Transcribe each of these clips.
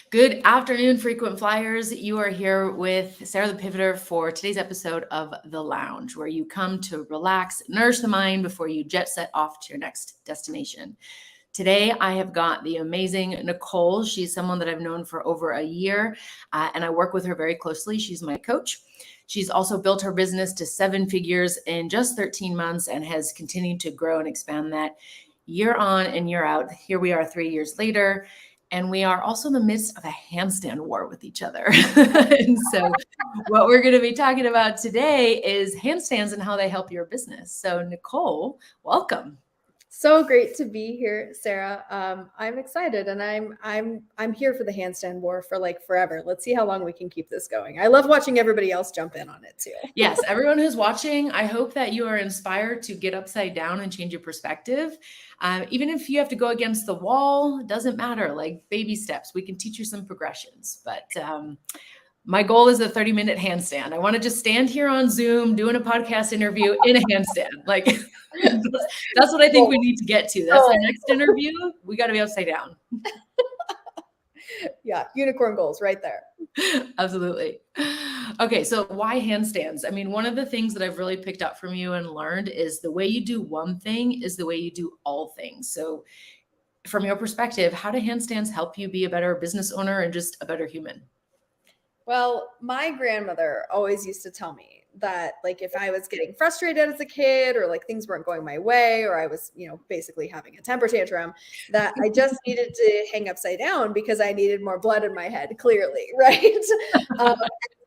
Good afternoon, frequent flyers. You are here with Sarah the Pivoter for today's episode of The Lounge, where you come to relax, nourish the mind before you jet set off to your next destination. Today, I have got the amazing Nicole. She's someone that I've known for over a year, and I work with her very closely. She's my coach. She's also built her business to 7 figures in just 13 months and has continued to grow and expand that year on and year out. Here we are 3 years later. And we are also in the midst of a handstand war with each other. And so what we're going to be talking about today is handstands and how they help your business. So Nicole, welcome. So great to be here, Sarah. I'm excited, and I'm here for the handstand war for like forever. Let's see how long we can keep this going. I love watching everybody else jump in on it too. Yes, everyone who's watching, I hope that you are inspired to get upside down and change your perspective. Even if you have to go against the wall, it doesn't matter. Like baby steps, we can teach you some progressions. But my goal is a 30-minute handstand. I want to just stand here on Zoom doing a podcast interview in a handstand. Like that's what I think we need to get to. That's our next interview. We got to be upside down. Yeah, unicorn goals right there. Absolutely. Okay, so why handstands? I mean, one of the things that I've really picked up from you and learned is the way you do one thing is the way you do all things. So from your perspective, how do handstands help you be a better business owner and just a better human? Well, my grandmother always used to tell me that like if I was getting frustrated as a kid or like things weren't going my way or I was, basically having a temper tantrum, that I just needed to hang upside down because I needed more blood in my head, clearly, right?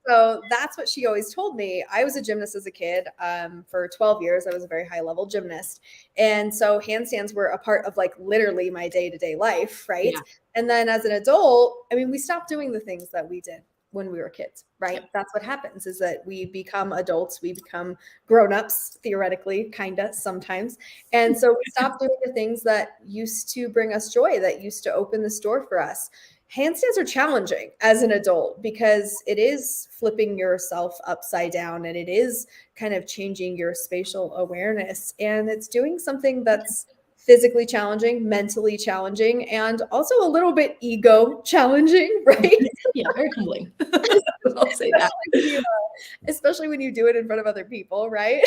So that's what she always told me. I was a gymnast as a kid. For 12 years, I was a very high level gymnast. And so handstands were a part of like literally my day-to-day life, right? Yeah. And then as an adult, I mean, we stopped doing the things that we did when we were kids, right? That's what happens is that we become adults, we become grown-ups, theoretically, kinda sometimes. And so we stop doing the things that used to bring us joy, that used to open this door for us. Handstands are challenging as an adult because it is flipping yourself upside down and it is kind of changing your spatial awareness. And it's doing something that's physically challenging, mentally challenging, and also a little bit ego challenging, right? Yeah, very humbling. I'll say that. Especially when you do it in front of other people, right?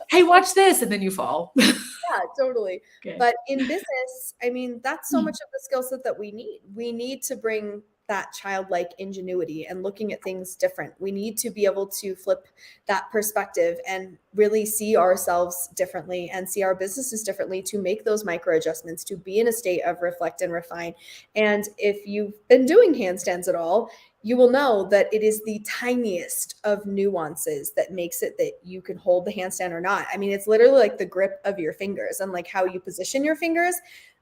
Hey, watch this, and then you fall. Yeah, totally. Okay. But in business, I mean, that's so much of the skill set that we need. We need to bring that childlike ingenuity and looking at things different. We need to be able to flip that perspective and really see ourselves differently and see our businesses differently to make those micro adjustments, to be in a state of reflect and refine. And if you've been doing handstands at all, you will know that it is the tiniest of nuances that makes it that you can hold the handstand or not. I mean, it's literally like the grip of your fingers and like how you position your fingers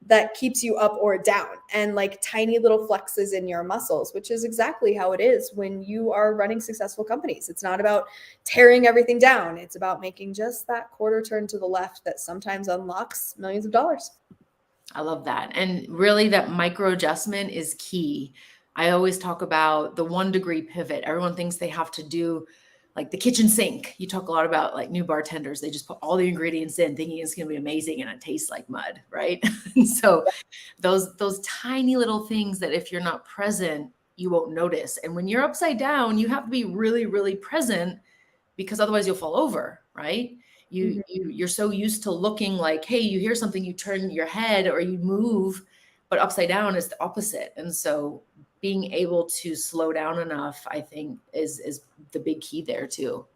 that keeps you up or down, and like tiny little flexes in your muscles, which is exactly how it is when you are running successful companies. It's not about tearing everything down. It's about making just that quarter turn to the left that sometimes unlocks millions of dollars. I love that. And really that micro adjustment is key. I always talk about the 1 degree pivot. Everyone thinks they have to do like the kitchen sink. You talk a lot about like new bartenders. They just put all the ingredients in thinking it's going to be amazing and it tastes like mud, right? And so those tiny little things that if you're not present, you won't notice. And when you're upside down, you have to be really, really present because otherwise you'll fall over, right? You're so used to looking like, hey, you hear something, you turn your head or you move, but upside down is the opposite. And so being able to slow down enough, I think, is the big key there too.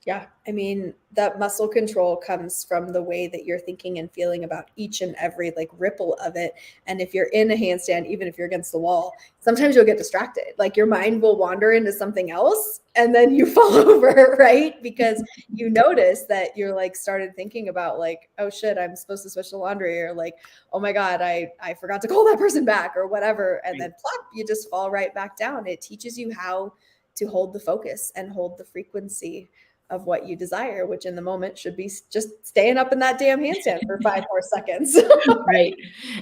Yeah. I mean, that muscle control comes from the way that you're thinking and feeling about each and every like ripple of it. And if you're in a handstand, even if you're against the wall, sometimes you'll get distracted. Like your mind will wander into something else and then you fall over, right? Because you notice that you're like started thinking about like, oh shit, I'm supposed to switch the laundry, or like, oh my God, I forgot to call that person back or whatever. And then plop, you just fall right back down. It teaches you how to hold the focus and hold the frequency of what you desire, which in the moment should be just staying up in that damn handstand for 5 more seconds. Right.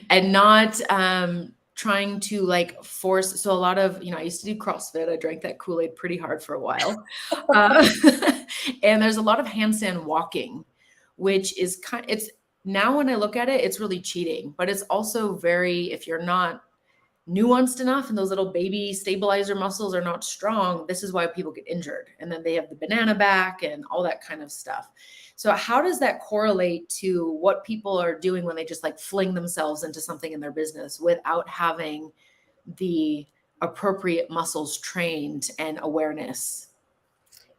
And not trying to like force. So a lot of, I used to do CrossFit. I drank that Kool-Aid pretty hard for a while. And there's a lot of handstand walking, which is it's now when I look at it, it's really cheating, but it's also very, if you're not nuanced enough and those little baby stabilizer muscles are not strong, this is why people get injured. And then they have the banana back and all that kind of stuff. So how does that correlate to what people are doing when they just like fling themselves into something in their business without having the appropriate muscles trained and awareness?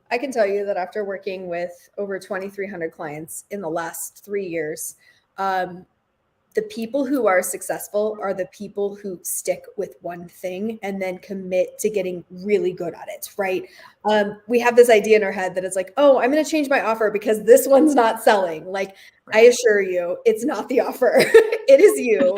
I can tell you that after working with over 2,300 clients in the last 3 years, the people who are successful are the people who stick with one thing and then commit to getting really good at it, right? We have this idea in our head that it's like, oh, I'm going to change my offer because this one's not selling. Like, I assure you, it's not the offer. It is you.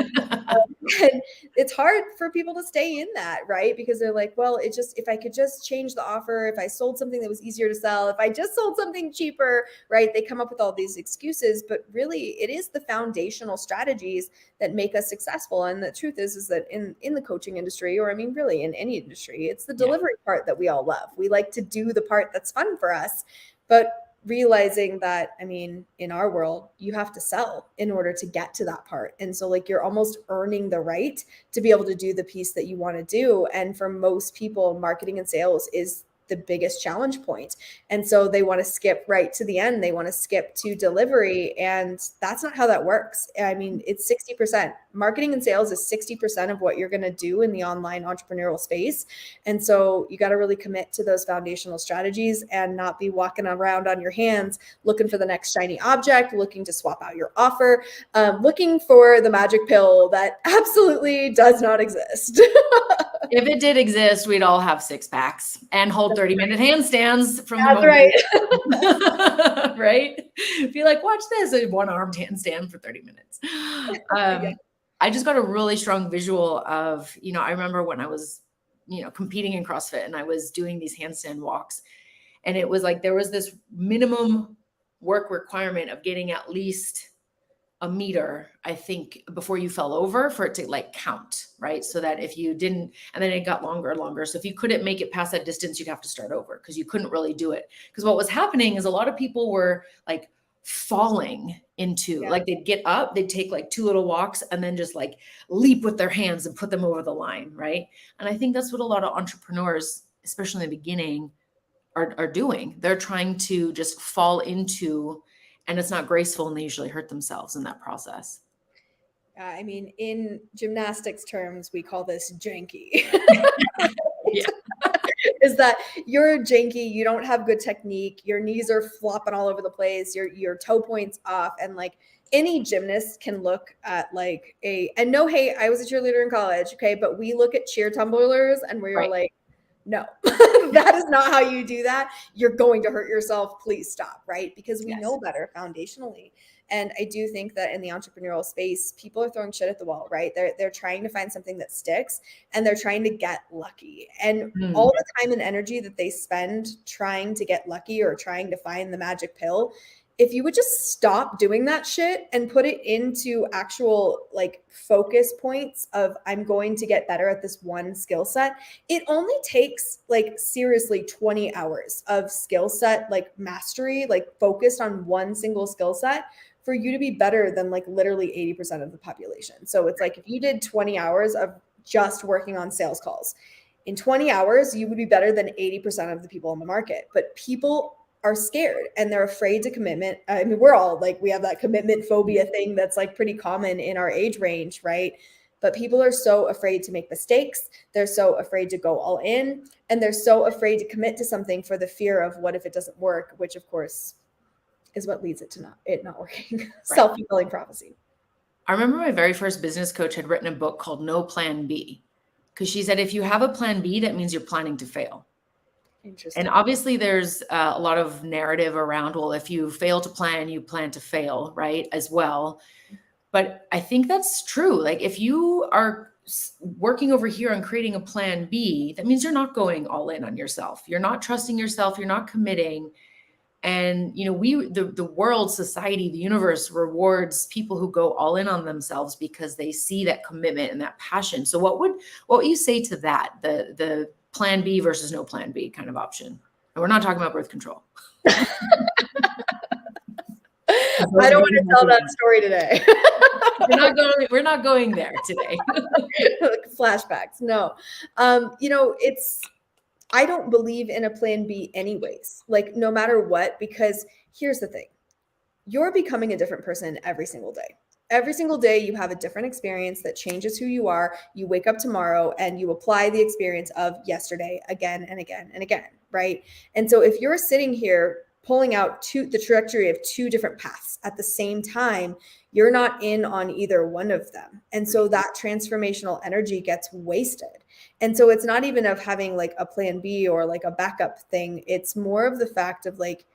And it's hard for people to stay in that, right? Because they're like, well, if I could just change the offer, if I sold something that was easier to sell, if I just sold something cheaper, right? They come up with all these excuses, but really it is the foundational strategies that make us successful. And the truth is that in the coaching industry, or I mean, really in any industry, it's the delivery part that we all love. We like to do the part that's fun for us, but realizing that, I mean, in our world, you have to sell in order to get to that part. And so like you're almost earning the right to be able to do the piece that you want to do. And for most people, marketing and sales is the biggest challenge point. And so they want to skip right to the end. They want to skip to delivery. And that's not how that works. I mean, it's 60%. Marketing and sales is 60% of what you're going to do in the online entrepreneurial space. And so you got to really commit to those foundational strategies and not be walking around on your hands looking for the next shiny object, looking to swap out your offer, looking for the magic pill that absolutely does not exist. If it did exist, we'd all have 6-packs and hold 30-minute handstands from That's the right. right? Be like, watch this, a one-armed handstand for 30 minutes. I just got a really strong visual of, I remember when I was, competing in CrossFit and I was doing these handstand walks, and it was like, there was this minimum work requirement of getting at least a meter, I think, before you fell over for it to like count, right? So that if you didn't, and then it got longer and longer. So if you couldn't make it past that distance, you'd have to start over because you couldn't really do it. Because what was happening is a lot of people were like falling into, like they'd get up, they'd take like 2 little walks and then just like leap with their hands and put them over the line, right? And I think that's what a lot of entrepreneurs, especially in the beginning, are doing. They're trying to just fall into, and it's not graceful, and they usually hurt themselves in that process. I mean, in gymnastics terms, we call this janky. Yeah. Is that you're janky, you don't have good technique, your knees are flopping all over the place, your toe point's off, and like any gymnast can look at like and no hate, I was a cheerleader in college, okay, but we look at cheer tumblers and we're like, no, that is not how you do that. You're going to hurt yourself. Please stop, right? Because we know better foundationally. And I do think that in the entrepreneurial space, people are throwing shit at the wall, right? They're trying to find something that sticks and they're trying to get lucky. And all the time and energy that they spend trying to get lucky or trying to find the magic pill, if you would just stop doing that shit and put it into actual like focus points of I'm going to get better at this one skill set, it only takes like seriously 20 hours of skill set, like mastery, like focused on one single skill set for you to be better than like literally 80% of the population. So it's like if you did 20 hours of just working on sales calls, in 20 hours, you would be better than 80% of the people in the market. But people are scared and they're afraid to commitment. I mean, we're all like, we have that commitment phobia thing that's like pretty common in our age range, right? But people are so afraid to make mistakes. They're so afraid to go all in, and they're so afraid to commit to something for the fear of what if it doesn't work, which of course is what leads it to not working. Self-fulfilling prophecy. I remember my very first business coach had written a book called No Plan B, because she said, if you have a plan B, that means you're planning to fail. Interesting. And obviously there's a lot of narrative around, well, if you fail to plan, you plan to fail, right? As well. But I think that's true. Like if you are working over here on creating a plan B, that means you're not going all in on yourself. You're not trusting yourself. You're not committing. And, the world, society, the universe rewards people who go all in on themselves because they see that commitment and that passion. So what would you say to that? The plan B versus no plan B kind of option. And we're not talking about birth control. I don't want to tell that story today. We're not going there today. Flashbacks. No. I don't believe in a plan B anyways, like no matter what, because here's the thing. You're becoming a different person every single day. Every single day you have a different experience that changes who you are. You wake up tomorrow and you apply the experience of yesterday again and again and again, right? And so if you're sitting here pulling out the trajectory of two different paths at the same time, you're not in on either one of them. And so that transformational energy gets wasted. And so it's not even of having like a plan B or like a backup thing. It's more of the fact of like,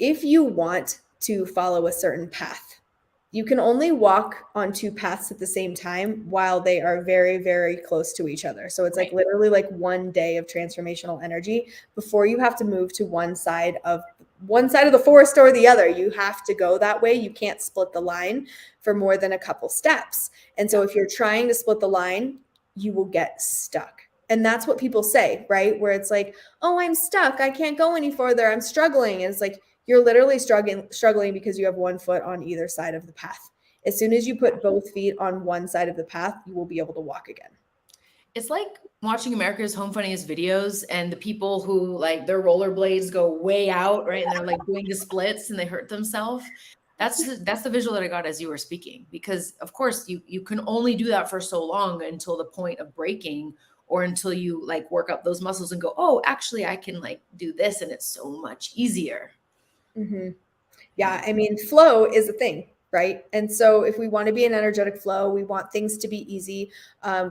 if you want to follow a certain path, you can only walk on two paths at the same time while they are very, very close to each other. So it's like literally like one day of transformational energy before you have to move to one side of the forest or the other. You have to go that way. You can't split the line for more than a couple steps. And so if you're trying to split the line, you will get stuck. And that's what people say, right? Where it's like, oh, I'm stuck. I can't go any further. I'm struggling. And it's like, you're literally struggling because you have one foot on either side of the path. As soon as you put both feet on one side of the path, you will be able to walk again. It's like watching America's Home Funniest Videos and the people who like their rollerblades go way out, right? And they're like doing the splits and they hurt themselves. That's the visual that I got as you were speaking, because of course you can only do that for so long until the point of breaking, or until you like work up those muscles and go, oh, actually I can like do this and it's so much easier. Mm-hmm. Yeah. I mean, flow is a thing, right? And so if we want to be an energetic flow, we want things to be easy.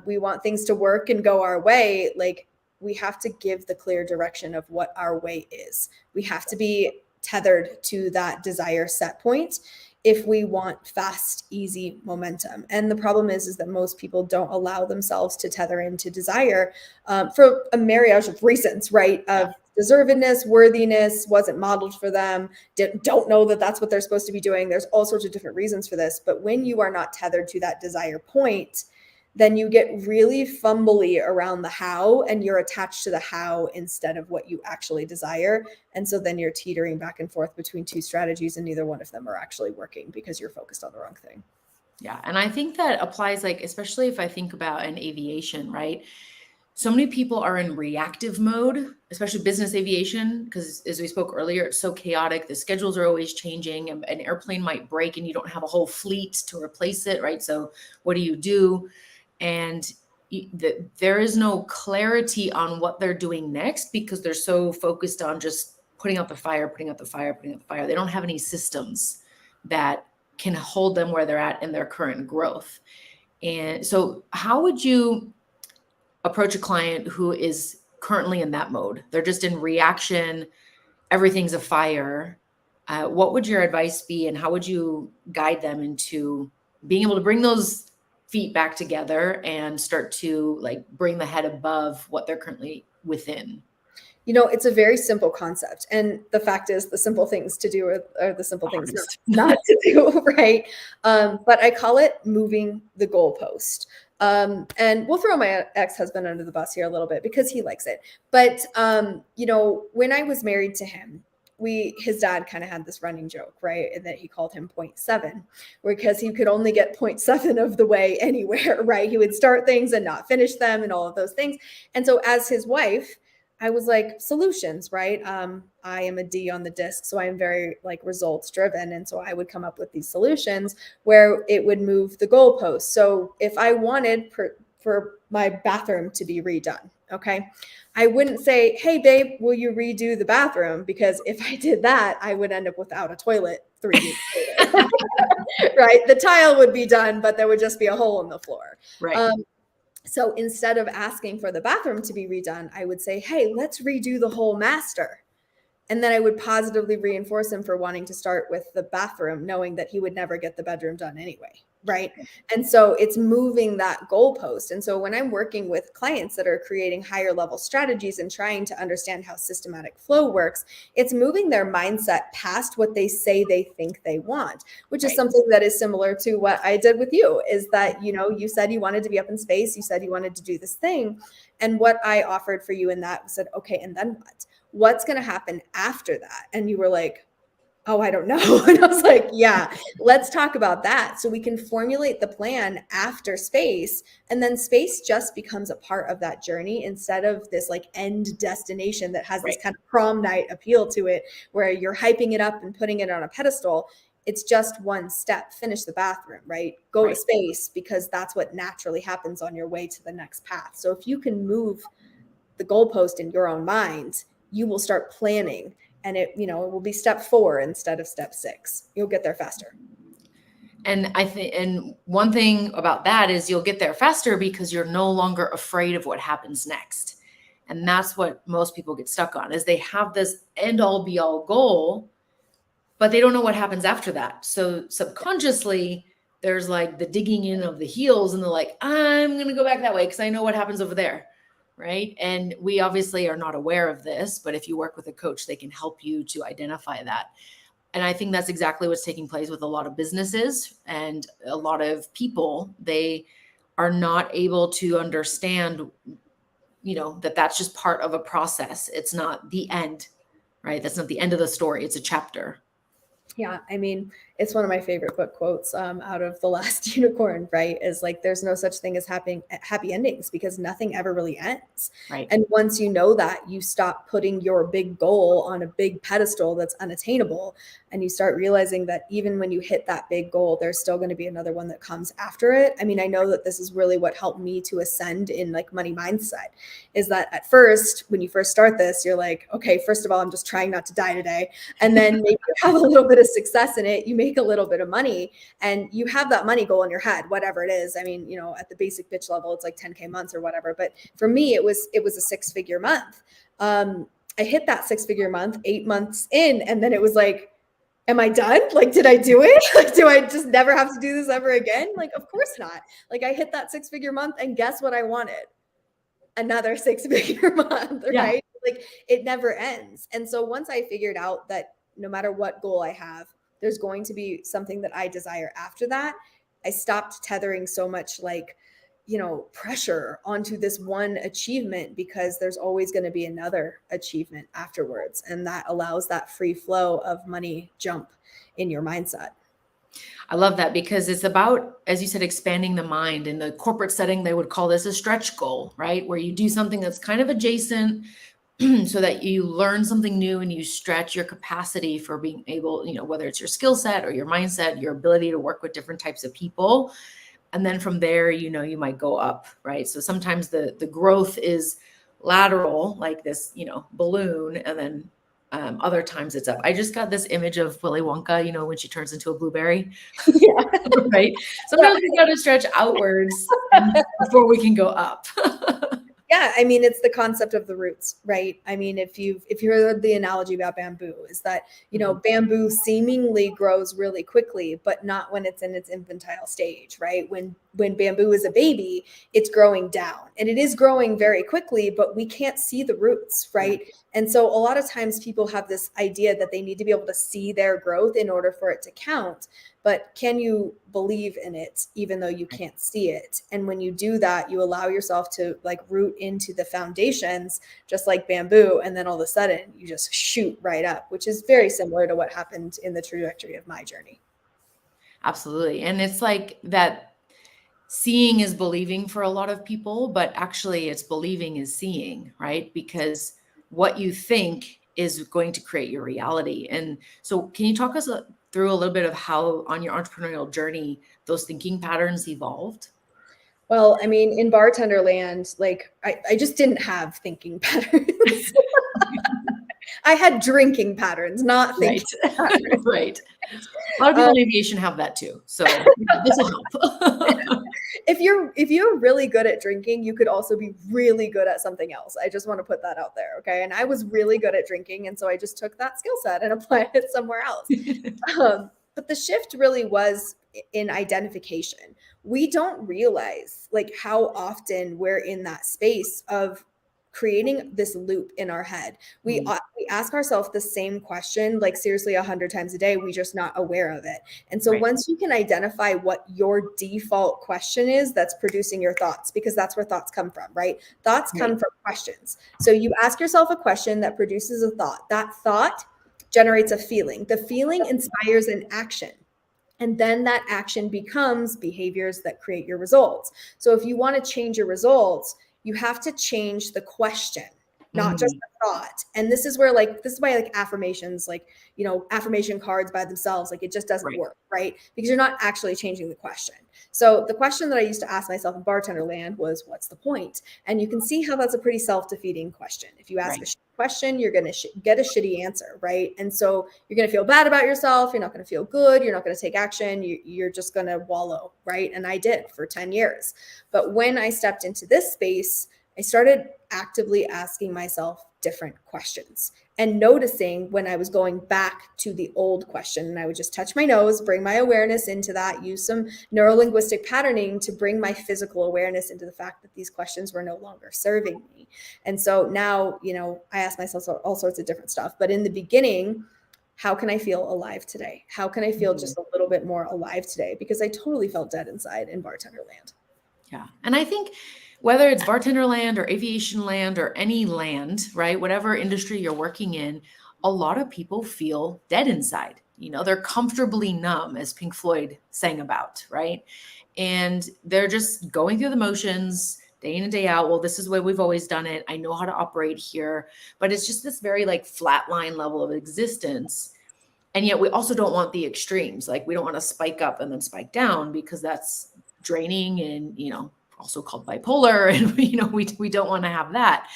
We want things to work and go our way. Like we have to give the clear direction of what our way is. We have to be tethered to that desire set point if we want fast, easy momentum. And the problem is that most people don't allow themselves to tether into desire for a myriad of reasons, right? Of deservedness, worthiness, wasn't modeled for them, don't know that that's what they're supposed to be doing. There's all sorts of different reasons for this. But when you are not tethered to that desire point, then you get really fumbly around the how, and you're attached to the how instead of what you actually desire. And so then you're teetering back and forth between two strategies, and neither one of them are actually working because you're focused on the wrong thing. Yeah. And I think that applies, like, especially if I think about an aviation, right? So many people are in reactive mode, especially business aviation, because as we spoke earlier, it's so chaotic. The schedules are always changing. An airplane might break and you don't have a whole fleet to replace it, right? So what do? And there is no clarity on what they're doing next because they're so focused on just putting out the fire. They don't have any systems that can hold them where they're at in their current growth. And so how would you approach a client who is currently in that mode? They're just in reaction. Everything's a fire. What would your advice be, and how would you guide them into being able to bring those feet back together and start to like bring the head above what they're currently within? You know, it's a very simple concept. And the fact is the simple things to do are the simple things not to do, right? But I call it moving the goalpost. And we'll throw my ex-husband under the bus here a little bit because he likes it. But, when I was married to him, his dad kind of had this running joke, right? And that he called him 0.7, because he could only get 0.7 of the way anywhere, right? He would start things and not finish them and all of those things. And so as his wife, I was like, solutions, right? I am a D on the disc, so I'm very like results driven. And so I would come up with these solutions where it would move the goalpost. So if I wanted for my bathroom to be redone, okay, I wouldn't say, hey, babe, will you redo the bathroom? Because if I did that, I would end up without a toilet 3 weeks later, right? The tile would be done, but there would just be a hole in the floor. Right. So instead of asking for the bathroom to be redone, I would say, hey, let's redo the whole master. And then I would positively reinforce him for wanting to start with the bathroom, knowing that he would never get the bedroom done anyway, right? And so it's moving that goalpost. And so when I'm working with clients that are creating higher level strategies and trying to understand how systematic flow works, it's moving their mindset past what they say they think they want, which is something that is similar to what I did with you, is that, you said you wanted to be up in space. You said you wanted to do this thing. And what I offered for you in that said, okay, and then what? What's going to happen after that? And you were like, oh, I don't know. And I was like, yeah, let's talk about that. So we can formulate the plan after space. And then space just becomes a part of that journey instead of this like end destination that has this Right. kind of prom night appeal to it, where you're hyping it up and putting it on a pedestal. It's just one step, finish the bathroom, right? Go to Right. space, because that's what naturally happens on your way to the next path. So if you can move the goalpost in your own mind, you will start planning, and it will be step 4 instead of step 6. You'll get there faster. And I think, and one thing about that is you'll get there faster because you're no longer afraid of what happens next. And that's what most people get stuck on, is they have this end all be all goal, but they don't know what happens after that. So subconsciously there's like the digging in of the heels, and they're like, I'm going to go back that way because I know what happens over there. Right. And we obviously are not aware of this, but if you work with a coach, they can help you to identify that. And I think that's exactly what's taking place with a lot of businesses and a lot of people. They are not able to understand, that that's just part of a process. It's not the end, right? That's not the end of the story. It's a chapter. Yeah, I mean, it's one of my favorite book quotes out of The Last Unicorn, right? Is like, there's no such thing as happy endings, because nothing ever really ends. Right. And once you know that, you stop putting your big goal on a big pedestal that's unattainable. And you start realizing that even when you hit that big goal, there's still going to be another one that comes after it. I mean, I know that this is really what helped me to ascend in like money mindset, is that at first, when you first start this, you're like, okay, first of all, I'm just trying not to die today. And then maybe you have a little bit of success in it, you make a little bit of money, and you have that money goal in your head, whatever it is. I mean, at the basic bitch level, it's like 10K months or whatever. But for me, it was a 6-figure month. I hit that 6-figure month 8 months in, and then it was like, am I done? Like, did I do it? Like, do I just never have to do this ever again? Like, of course not. Like, I hit that 6-figure month, and guess what I wanted? Another 6-figure month, right? Yeah. Like, it never ends. And so once I figured out that no matter what goal I have, there's going to be something that I desire after that, I stopped tethering so much like, pressure onto this one achievement, because there's always going to be another achievement afterwards. And that allows that free flow of money jump in your mindset. I love that, because it's about, as you said, expanding the mind. In the corporate setting, they would call this a stretch goal, right? Where you do something that's kind of adjacent so that you learn something new and you stretch your capacity for being able, whether it's your skill set or your mindset, your ability to work with different types of people. And then from there, you might go up, right? So sometimes the growth is lateral, like this, balloon, and then other times it's up. I just got this image of Willy Wonka, when she turns into a blueberry. Yeah. Right? Sometimes we got to stretch outwards before we can go up. Yeah, I mean, it's the concept of the roots, right? I mean, if you heard the analogy about bamboo, is that, bamboo seemingly grows really quickly, but not when it's in its infantile stage, right? When bamboo is a baby, it's growing down, and it is growing very quickly, but we can't see the roots, right? And so a lot of times people have this idea that they need to be able to see their growth in order for it to count. But can you believe in it even though you can't see it? And when you do that, you allow yourself to like root into the foundations, just like bamboo. And then all of a sudden you just shoot right up, which is very similar to what happened in the trajectory of my journey. Absolutely. And it's like that seeing is believing for a lot of people, but actually it's believing is seeing, right? Because what you think is going to create your reality. And so can you talk us through a little bit of how on your entrepreneurial journey, those thinking patterns evolved? Well, I mean, in bartender land, like I just didn't have thinking patterns. I had drinking patterns, not thinking patterns. Right. A lot of people in aviation have that too. So this will help. If you're really good at drinking, you could also be really good at something else. I just want to put that out there. Okay. And I was really good at drinking. And so I just took that skill set and applied it somewhere else. But the shift really was in identification. We don't realize like how often we're in that space of creating this loop in our head. We ask ourselves the same question, like seriously 100 times a day. We're just not aware of it. And so once you can identify what your default question is that's producing your thoughts, because that's where thoughts come from, right? Thoughts come from questions. So you ask yourself a question that produces a thought. That thought generates a feeling. The feeling inspires an action. And then that action becomes behaviors that create your results. So if you want to change your results, you have to change the question, not just the thought. And this is where this is why affirmations, affirmation cards by themselves, it just doesn't work, right? Because you're not actually changing the question. So the question that I used to ask myself in bartender land was, what's the point? And you can see how that's a pretty self-defeating question. If you ask a question, you're going to get a shitty answer, right? And so you're going to feel bad about yourself. You're not going to feel good. You're not going to take action. You're just going to wallow, right? And I did for 10 years. But when I stepped into this space, I started actively asking myself different questions and noticing when I was going back to the old question. And I would just touch my nose, bring my awareness into that, use some neuro-linguistic patterning to bring my physical awareness into the fact that these questions were no longer serving me. And so now, I ask myself all sorts of different stuff. But in the beginning, how can I feel alive today? How can I feel just a little bit more alive today? Because I totally felt dead inside in bartender land. Yeah. And I think whether it's bartender land or aviation land or any land, right? Whatever industry you're working in, a lot of people feel dead inside. They're comfortably numb, as Pink Floyd sang about, right? And they're just going through the motions day in and day out. Well, this is the way we've always done it. I know how to operate here, but it's just this very flatline level of existence. And yet we also don't want the extremes. We don't want to spike up and then spike down, because that's draining and, also called bipolar. And, we don't want to have that.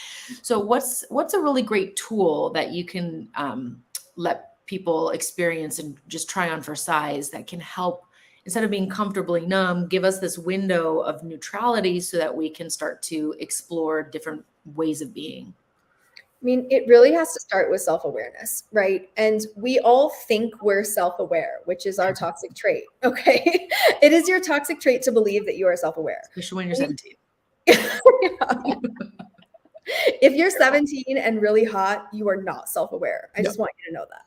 So what's a really great tool that you can let people experience and just try on for size that can help, instead of being comfortably numb, give us this window of neutrality so that we can start to explore different ways of being? I mean, it really has to start with self-awareness, right? And we all think we're self-aware, which is our toxic trait. Okay. It is your toxic trait to believe that you are self-aware. Especially when you're 17. If you're 17 and really hot, you are not self-aware. I just want you to know that.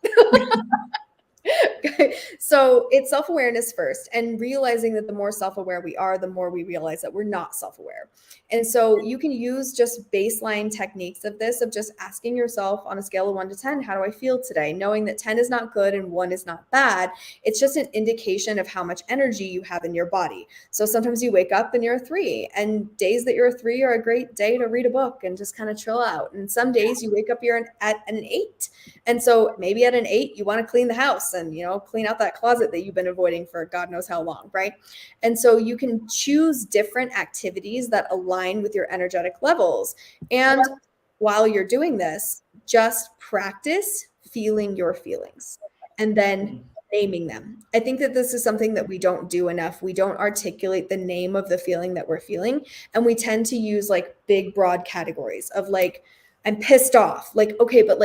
So it's self-awareness first, and realizing that the more self-aware we are, the more we realize that we're not self-aware. And so you can use just baseline techniques of this, of just asking yourself on a scale of 1 to 10, how do I feel today? Knowing that 10 is not good and 1 is not bad. It's just an indication of how much energy you have in your body. So sometimes you wake up and you're a 3, and days that you're a 3 are a great day to read a book and just kind of chill out. And some days you wake up, you're at an 8. And so maybe at an 8, you want to clean the house and, clean out that closet that you've been avoiding for God knows how long, right? And so you can choose different activities that align with your energetic levels. And while you're doing this, just practice feeling your feelings and then naming them. I think that this is something that we don't do enough. We don't articulate the name of the feeling that we're feeling. And we tend to use big, broad categories of I'm pissed off. Okay, but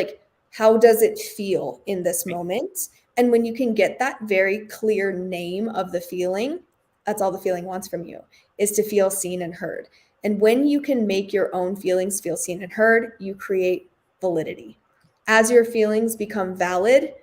how does it feel in this moment? And when you can get that very clear name of the feeling, that's all the feeling wants from you, is to feel seen and heard. And when you can make your own feelings feel seen and heard, you create validity. As your feelings become valid,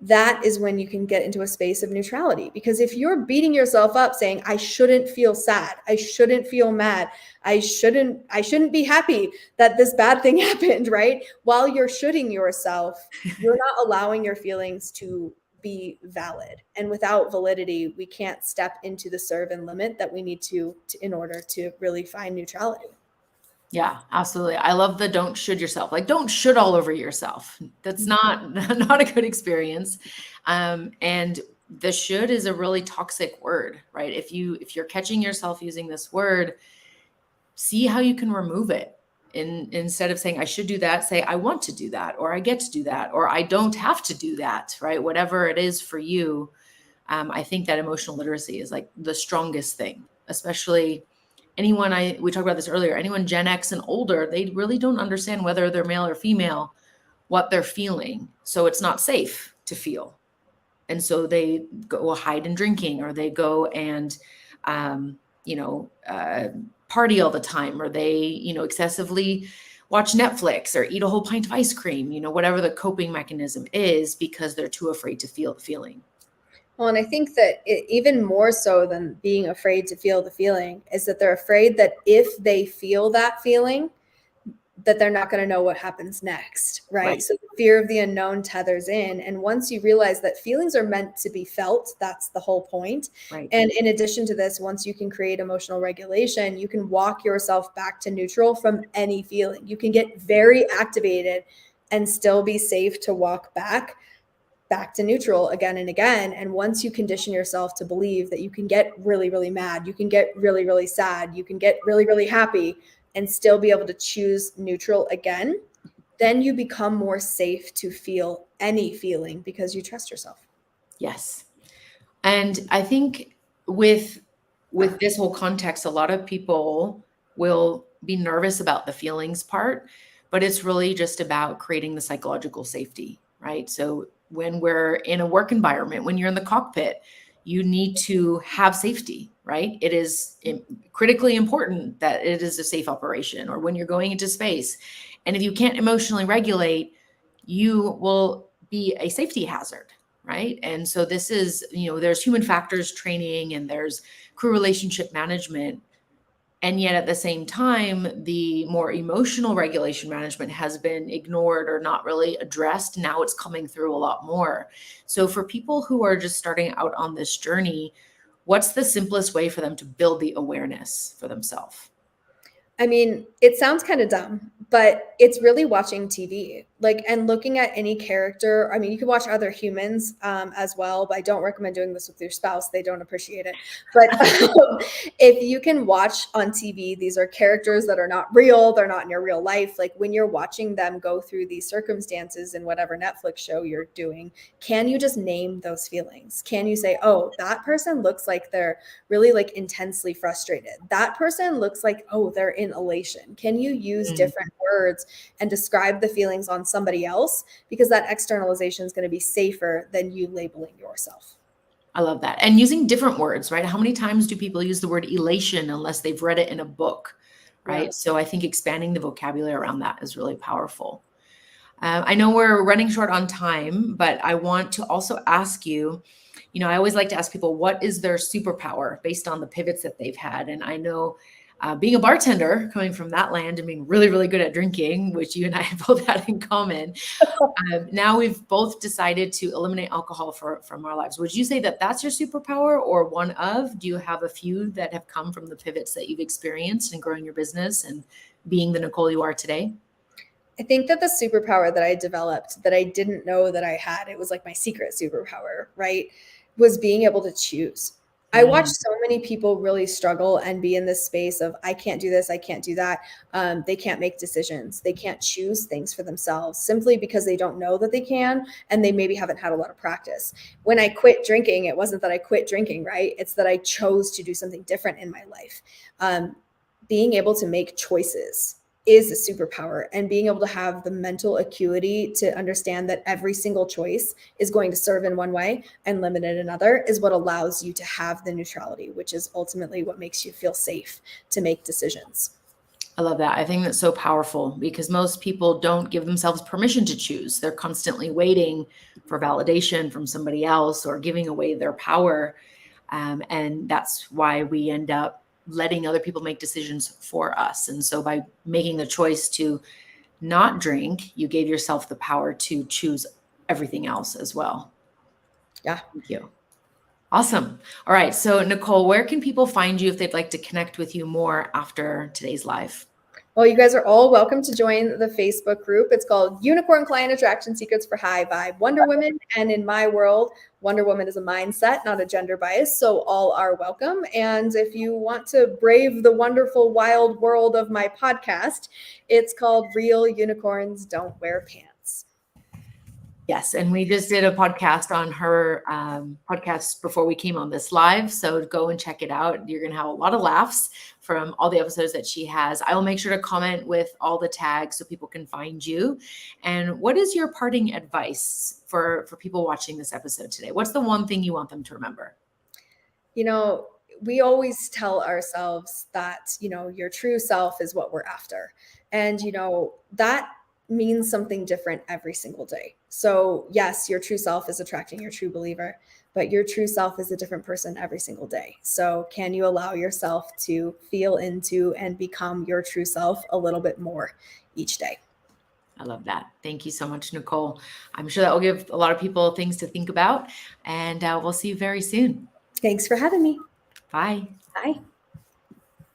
that is when you can get into a space of neutrality. Because if you're beating yourself up saying, I shouldn't feel sad, I shouldn't feel mad, I shouldn't be happy that this bad thing happened, right? While you're shoulding yourself, you're not allowing your feelings to be valid. And without validity, we can't step into the serve and limit that we need to in order to really find neutrality. Yeah, absolutely. I love the don't should yourself. Don't should all over yourself. That's not a good experience. And the should is a really toxic word, right? If you're catching yourself using this word, see how you can remove it. Instead of saying I should do that, say I want to do that, or I get to do that, or I don't have to do that, right? Whatever it is for you. I think that emotional literacy is the strongest thing, especially anyone, we talked about this earlier, anyone Gen X and older, they really don't understand whether they're male or female, what they're feeling. So it's not safe to feel. And so they go hide in drinking, or they go and, party all the time, or they, excessively watch Netflix or eat a whole pint of ice cream, whatever the coping mechanism is, because they're too afraid to feel the feeling. Well, and I think that even more so than being afraid to feel the feeling is that they're afraid that if they feel that feeling, that they're not going to know what happens next, right? Right. So the fear of the unknown tethers in. And once you realize that feelings are meant to be felt, that's the whole point. Right. And in addition to this, once you can create emotional regulation, you can walk yourself back to neutral from any feeling. You can get very activated and still be safe to walk back to neutral again and again. And once you condition yourself to believe that you can get really, really mad, you can get really, really sad, you can get really, really happy and still be able to choose neutral again, then you become more safe to feel any feeling because you trust yourself. Yes. And I think with this whole context, a lot of people will be nervous about the feelings part, but it's really just about creating the psychological safety, right? So when we're in a work environment, when you're in the cockpit, you need to have safety, right? It is critically important that it is a safe operation, or when you're going into space. And if you can't emotionally regulate, you will be a safety hazard, right? And so this is, there's human factors training and there's crew relationship management. And yet at the same time, the more emotional regulation management has been ignored or not really addressed. Now it's coming through a lot more. So for people who are just starting out on this journey, what's the simplest way for them to build the awareness for themselves? I mean, it sounds kind of dumb, but it's really watching TV, and looking at any character. I mean, you can watch other humans as well, but I don't recommend doing this with your spouse. They don't appreciate it. But if you can watch on TV, these are characters that are not real. They're not in your real life. Like when you're watching them go through these circumstances in whatever Netflix show you're doing, can you just name those feelings? Can you say, oh, that person looks like they're really intensely frustrated. That person looks like, oh, they're in elation. Can you use different words and describe the feelings on somebody else? Because that externalization is going to be safer than you labeling yourself. I love that. And using different words, right? How many times do people use the word elation unless they've read it in a book, right? Yeah. So I think expanding the vocabulary around that is really powerful. I know we're running short on time, but I want to also ask you, I always like to ask people, what is their superpower based on the pivots that they've had? And I know being a bartender, coming from that land and being really, really good at drinking, which you and I both had in common, now we've both decided to eliminate alcohol from our lives. Would you say that that's your superpower or one of? Do you have a few that have come from the pivots that you've experienced in growing your business and being the Nicole you are today? I think that the superpower that I developed that I didn't know that I had, it was like my secret superpower, right? Was being able to choose. I watch so many people really struggle and be in this space of, I can't do this, I can't do that. They can't make decisions. They can't choose things for themselves simply because they don't know that they can, and they maybe haven't had a lot of practice. When I quit drinking, it wasn't that I quit drinking, right? It's that I chose to do something different in my life. Being able to make choices is a superpower, and being able to have the mental acuity to understand that every single choice is going to serve in one way and limit in another is what allows you to have the neutrality, which is ultimately what makes you feel safe to make decisions. I love that. I think that's so powerful because most people don't give themselves permission to choose. They're constantly waiting for validation from somebody else or giving away their power. And that's why we end up letting other people make decisions for us. And so by making the choice to not drink, you gave yourself the power to choose everything else as well. Yeah. Thank you. Awesome. All right. So Nicole, where can people find you if they'd like to connect with you more after today's live? Well, you guys are all welcome to join the Facebook group. It's called Unicorn Client Attraction Secrets for High Vibe Wonder Women. And in my world, Wonder Woman is a mindset, not a gender bias. So all are welcome. And if you want to brave the wonderful, wild world of my podcast, it's called Real Unicorns Don't Wear Pants. Yes. And we just did a podcast on her podcast before we came on this live. So go and check it out. You're going to have a lot of laughs from all the episodes that she has. I will make sure to comment with all the tags so people can find you. And what is your parting advice for people watching this episode today? What's the one thing you want them to remember? We always tell ourselves that, your true self is what we're after. And, that means something different every single day. So yes, your true self is attracting your true believer, but your true self is a different person every single day. So can you allow yourself to feel into and become your true self a little bit more each day? I love that. Thank you so much, Nicole. I'm sure that will give a lot of people things to think about, and we'll see you very soon. Thanks for having me. Bye. Bye.